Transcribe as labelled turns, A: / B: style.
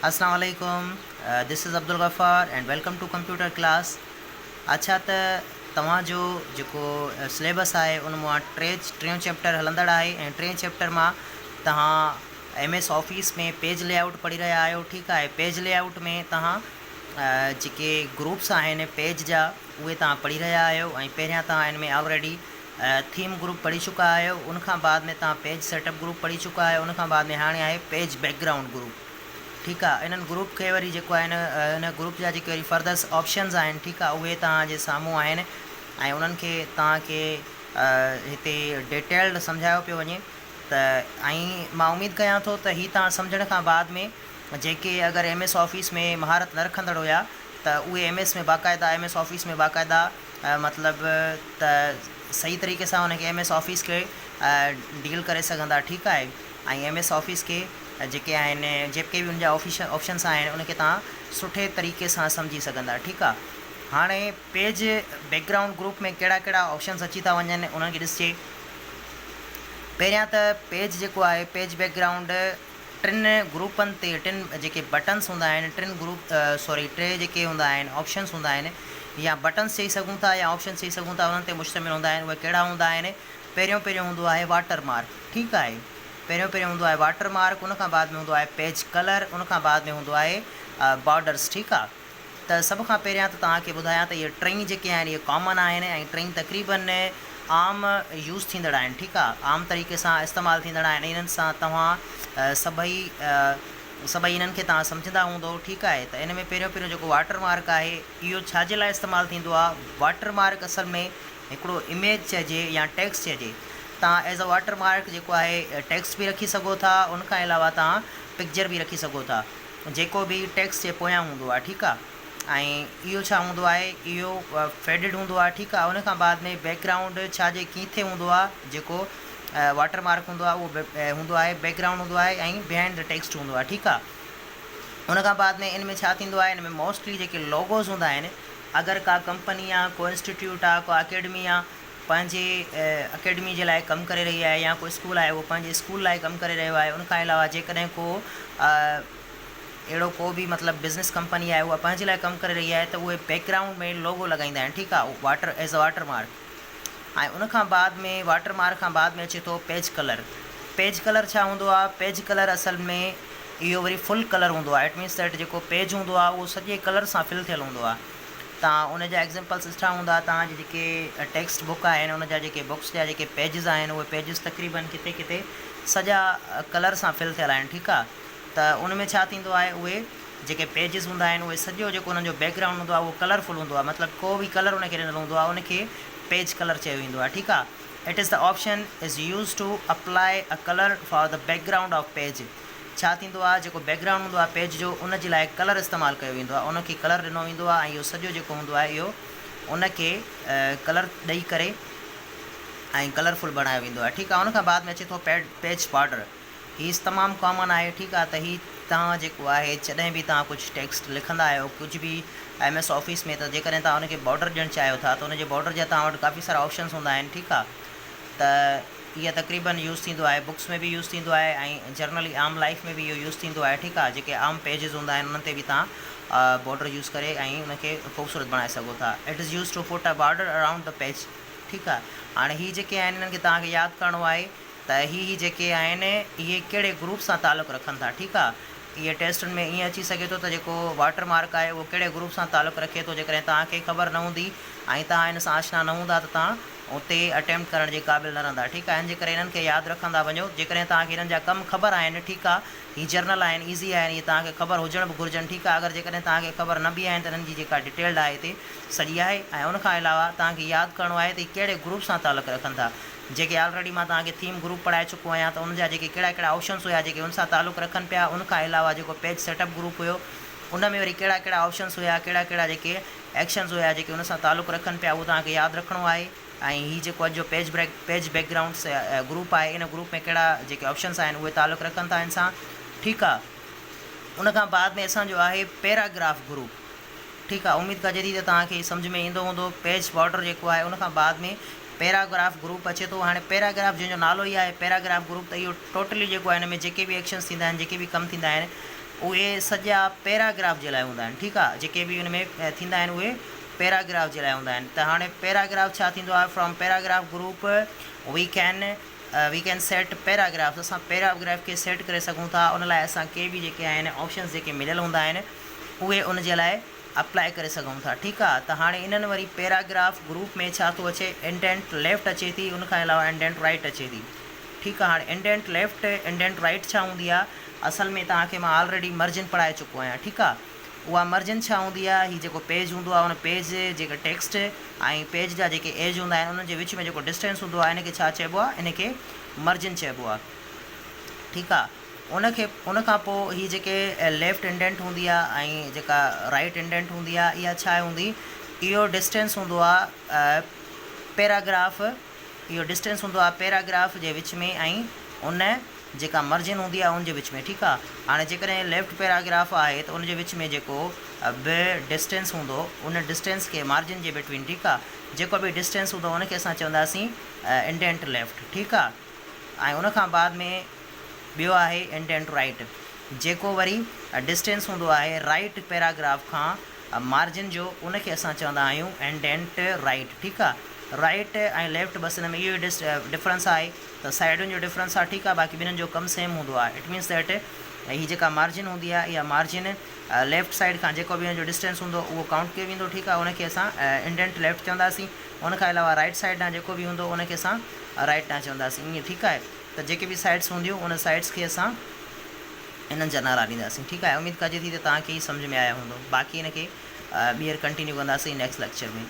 A: अस्सलाम वालेकुम। This is Abdul Ghaffar and welcome to computer class. अच्छा त तव्हांजो जेको सिलेबस आहे उन मां टियों चैप्टर हलंदड़ आहे ऐं टे चैप्टर मां तव्हां एम एस ऑफिस में पेज लेआउट पढ़ी रहिया आहियो। ठीकु आहे। पेज लेआउट में तव्हां जेके ग्रुप्स आहिनि पेज जा उहे तव्हां पढ़ी रहिया आहियो ऐं पहिरियां तव्हां हिन में ऑलरेडी थीम ग्रुप पढ़ी चुका आहियो। उनखां बाद में तव्हां पेज सेटअप ग्रुप पढ़ी चुका आहियो। उनखां बाद में हाणे आहे पेज बैकग्राउंड ग्रुप। ठीकु आहे। इन्हनि ग्रुप खे वरी जेको आहे इन ग्रुप जा जेके वरी फर्दर्स ऑप्शन्स आहिनि ठीकु आहे उहे तव्हांजे साम्हूं आहिनि ऐं उन्हनि खे तव्हांखे हिते डिटेल्ड सम्झायो पियो वञे त ऐं मां उमेदु कयां थो त हीअ तव्हां सम्झण खां बाद में जेके अगरि एम एस ऑफिस में महारत न रखंदड़ हुया त उहे एम एस ऑफिस में बाक़ाइदा मतिलबु त सही तरीक़े सां हुनखे एम एस ऑफिस खे डील करे सघंदा। ठीकु आहे। ऐं एम एस ऑफिस खे जेके आहिनि जेके बि उनजा ऑप्शन्स आहिनि उनखे तव्हां सुठे तरीक़े सां सम्झी सघंदा। ठीकु आहे। हाणे पेज बैकग्राउंड ग्रुप में कहिड़ा कहिड़ा ऑप्शन्स अची था वञनि उन्हनि खे ॾिसिजे। पहिरियां त पेज जेको आहे पेज बैकग्राउंड टिनि ग्रुपनि ते टिनि जेके बटन्स हूंदा आहिनि टे जेके हूंदा आहिनि ऑप्शन्स हूंदा आहिनि या बटन्स चई सघूं था या ऑप्शन्स चई सघूं था उन्हनि ते मुश्तमिल हूंदा आहिनि। उहे कहिड़ा हूंदा आहिनि? पहिरियों हूंदो आहे वाटर मार्क। ठीकु आहे। पहिरियों हूंदो आहे वाटर मार्क। उनखां बाद में हूंदो आहे पेज कलर। उनखां बाद में हूंदो आहे बॉर्डर्स। ठीकु आहे। त सभ खां पहिरियां त तव्हांखे ॿुधायां त इहे टई जेके आहिनि इहे कॉमन आहिनि ऐं टई तक़रीबन आम यूज़ थींदड़ आहिनि। ठीकु आहे। आम तरीक़े सां इस्तेमालु थींदड़ आहिनि। इन्हनि सां तव्हां सभई इन्हनि खे तव्हां सम्झंदा हूंदो। ठीकु आहे। त इन में पहिरियों जेको वाटर मार्क आहे इहो छाजे लाइ इस्तेमालु थींदो आहे? वाटर मार्क असल में हिकिड़ो इमेज चइजे या टेक्स्ट चइजे। तव्हां एज़ अ वाटर मार्क जेको आहे टेक्स्ट बि रखी सघो था। उनखां अलावा तव्हां पिक्चर बि रखी सघो था जेको बि टेक्स्ट जे पोयां हूंदो आहे। ठीकु आहे। ऐं इहो छा हूंदो आहे? इहो फेडेड हूंदो आहे। ठीकु आहे। उनखां बाद में बैकग्राउंड छाजे किथे हूंदो आहे? जेको वाटर मार्क हूंदो आहे उहो हूंदो आहे बैकग्राउंड हूंदो आहे ऐं बिहाइंड द टेक्स्ट हूंदो आहे। ठीकु आहे। उनखां बाद में इन में छा थींदो आहे? इन में मोस्टली जेके लोगोज़ हूंदा आहिनि अगरि का कंपनी आहे को इंस्टीट्यूट आहे को अकेडमी आहे पंहिंजे अकेडमी जे लाइ कमु करे रही आहे या कोई स्कूल आहे उहो पंहिंजे स्कूल लाइ कमु करे रहियो आहे। उनखां अलावा जेकॾहिं को अहिड़ो को बि मतिलबु बिज़नेस कंपनी आहे उहा पंहिंजे लाइ कमु करे रही आहे त उहे बैकग्राउंड में लोगो लॻाईंदा आहिनि। ठीकु आहे। Water as a water mark. ऐं उनखां बाद में वाटर मार्क खां बाद में अचे थो पेज कलर। पेज कलर छा हूंदो आहे? पेज कलर असल में इहो वरी फुल कलर हूंदो आहे। इट मीन्स दैट जेको पेज हूंदो आहे उहो सॼे कलर सां फिल थियल हूंदो आहे। तव्हां उनजा एग्ज़ाम्पल्स ॾिठा हूंदा। तव्हांजे जेके टेक्स्ट बुक आहिनि उनजा जेके बुक्स जा जेके पेजिस आहिनि उहे पेजिस तक़रीबन किथे किथे सॼा कलर सां फिल थियल आहिनि। ठीकु आहे। त उन में छा थींदो आहे? उहे जेके पेजिस हूंदा आहिनि उहे सॼो जेको उन्हनि जो बैकग्राउंड हूंदो आहे उहो कलरफुल हूंदो आहे। मतिलबु को बि कलर उनखे ॾिनल हूंदो आहे उनखे पेज कलर चयो वेंदो आहे। ठीकु आहे। It is the option is use to apply a colour for the background of page. छा थींदो आहे? जेको बैकग्राउंड हूंदो आहे पेज जो उन जे लाइ कलर इस्तेमालु कयो वेंदो आहे। उनखे कलर ॾिनो वेंदो आहे ऐं इहो सॼो जेको हूंदो आहे इहो उनखे कलर ॾेई करे ऐं कलरफुल बणायो वेंदो आहे। ठीकु आहे। उनखां बाद में अचे थो पेज बॉर्डर। हीअ तमामु कॉमन आहे। ठीकु आहे। त हीअ तव्हां जेको आहे जॾहिं बि तव्हां कुझु टेक्स्ट लिखंदा आहियो कुझु बि एम एस ऑफिस में त जेकॾहिं तव्हां उनखे बॉर्डर ॾियणु चाहियो था त उनजे बॉर्डर जा तव्हां वटि काफ़ी सारा ऑप्शन्स हूंदा आहिनि। ठीकु आहे। त इहा तक़रीबन यूज़ थींदो आहे बुक्स में बि यूज़ थींदो आहे ऐं जनरली आम लाइफ में बि इहो यूज़ थींदो आहे। ठीकु आहे। जेके आम पेजिस हूंदा आहिनि उन्हनि ते बि तव्हां बॉर्डर यूज़ करे ऐं उनखे ख़ूबसूरत बणाए सघो था। It is use to put a border around the page. ठीकु आहे। हाणे हीअ जेके आहिनि इन्हनि खे तव्हांखे यादि करिणो आहे त हीअ जेके आहिनि इहे कहिड़े ग्रुप सां तालुक़ु रखनि था। ठीकु आहे। इहे टेस्टनि में ईअं अची सघे थो त जेको वाटर मार्क आहे उहो कहिड़े ग्रुप सां तालुक़ु रखे थो। जेकॾहिं तव्हांखे ख़बर न हूंदी ऐं तव्हां हिन सां आशना न हूंदा त तव्हां उते अटैम्प्ट करण जे क़ाबिल न रहंदा। ठीकु आहे। हिन जे करे इन्हनि खे यादि रखंदा वञो। जेकॾहिं तव्हांखे हिननि जा कमु ख़बर आहिनि ठीकु आहे हीअ जर्नल आहिनि ईज़ी आहिनि इहे तव्हांखे ख़बर हुजण बि घुरिजनि। ठीकु आहे। अगरि जेकॾहिं तव्हांखे ख़बर न बि आहिनि त हिननि जी जेका डिटेल्ड आहे हिते सॼी आहे ऐं उनखां अलावा तव्हांखे यादि करिणो आहे त कहिड़े ग्रुप सां तालुक़ु रखनि था। जेके ऑलरेडी मां तव्हांखे थीम ग्रुप पढ़ाए चुको आहियां त उनजा जेके कहिड़ा कहिड़ा ऑप्शन्स हुया जेके उन सां तालुक़ु रखनि पिया। उनखां अलावा जेको पेज सेटअप ग्रुप हुयो उन में वरी कहिड़ा कहिड़ा ऑप्शन्स हुया कहिड़ा कहिड़ा जेके एक्शन्स हुया जेके उन सां तालुक़ु रखनि पिया उहो तव्हांखे यादि रखिणो आहे। ऐं हीअ जेको अॼु जो पेज बैकग्राउंड ग्रुप आहे इन ग्रुप में कहिड़ा जेके ऑप्शन्स आहिनि उहे तालुक़ु रखनि था हिन सां। ठीकु आहे। उनखां बाद में असांजो आहे पैराग्राफ ग्रुप। ठीकु आहे। उमेदु कजे थी त तव्हांखे सम्झ में ईंदो हूंदो। पेज बॉर्डर जेको आहे उनखां बाद में पैराग्राफ ग्रुप अचे थो। हाणे पैराग्राफ जंहिंजो नालो ई आहे पैराग्राफ ग्रुप त इहो टोटली जेको आहे हिन में जेके बि एक्शन्स थींदा आहिनि जेके बि कमु थींदा आहिनि उहे सॼा पैराग्राफ जे लाइ हूंदा आहिनि, ठीकु आहे। जेके बि हुन में थींदा आहिनि उहे पैराग्राफ जे लाइ हूंदा आहिनि। त हाणे पैराग्राफ छा थींदो आहे, from paragraph group we can set paragraph. असां पैराग्राफ खे सेट करे सघूं था। उन लाइ असां के बि जेके आहिनि ऑप्शन्स जेके मिलियल हूंदा आहिनि उहे उन जे लाइ अप्लाई करे सघूं था, ठीकु आहे। त हाणे इन्हनि वरी पैराग्राफ ग्रुप में छा थो अचे, इंडेंट लेफ्ट अचे थी, उनखां अलावा इंडेंट राइट अचे थी, ठीकु आहे। हाणे इंडेंट लेफ्ट इंडेंट राइट छा हूंदी आहे, असल में तव्हांखे मां ऑलरेडी मर्जिन पढ़ाए चुको आहियां, ठीकु आहे। उहा मर्जिन छा हूंदी आहे, हीउ जेको पेज हूंदो आहे उन पेज जेका टेक्स्ट ऐं पेज जा जेके एज हूंदा आहिनि उन जे विच में जेको डिस्टेंस हूंदो आहे इनखे छा चइबो आहे, इनखे मर्जिन चइबो आहे, ठीकु आहे। उनखां पोइ हीअ जेके लेफ्ट इंडेंट हूंदी आहे ऐं जेका राइट इंडेंट हूंदी आहे इहा छा हूंदी, इहो डिस्टेंस हूंदो आहे पैराग्राफ, इहो डिस्टेंस हूंदो आहे पैराग्राफ जे विच में ऐं उन जेका मर्जिन हूंदी आहे उनजे विच में, ठीकु आहे। हाणे जेकॾहिं लेफ्ट पैराग्राफ आहे त उनजे विच में जेको बि डिस्टेंस हूंदो उन डिस्टेंस खे मार्जिन जे बिटवीन, ठीकु आहे, जेको बि डिस्टेंस हूंदो उनखे असां चवंदासीं इंडेंट लेफ्ट, ठीकु आहे। ऐं उनखां बाद में ॿियो आहे इंडेंट राइट, जेको वरी डिस्टेंस हूंदो आहे राइट पैराग्राफ खां मार्जिन जो, उनखे असां चवंदा आहियूं इंडेंट राइट, ठीकु आहे। राइट ऐं लेफ्ट बस हिन में इहो डिफरेंस आहे, त साइडुनि जो डिफरेंस आहे, ठीकु आहे। बाक़ी ॿिन्हिनि जो कमु सेम हूंदो आहे। इट मीन्स दैट हीअ जेका मार्जिन हूंदी आहे इहा मार्जिन लेफ्ट साइड खां जेको बि हुनजो डिस्टेंस हूंदो उहो काउंट कयो वेंदो, ठीकु आहे। उनखे असां इंडेंट लेफ्ट चवंदासीं। उनखां अलावा राइट साइड ॾांहुं जेको बि हूंदो उनखे असां राइट ॾांहुं चवंदासीं, ईअं, ठीकु आहे। त जेके बि साइड्स हूंदियूं उन साइड्स खे असां इन्हनि जा नाला ॾींदासीं, ठीकु आहे। उमेदु कजे थी त तव्हांखे ई सम्झ में आया हूंदो। बाक़ी हिनखे ॿीहर कंटिन्यू कंदासीं नेक्स्ट लेक्चर में।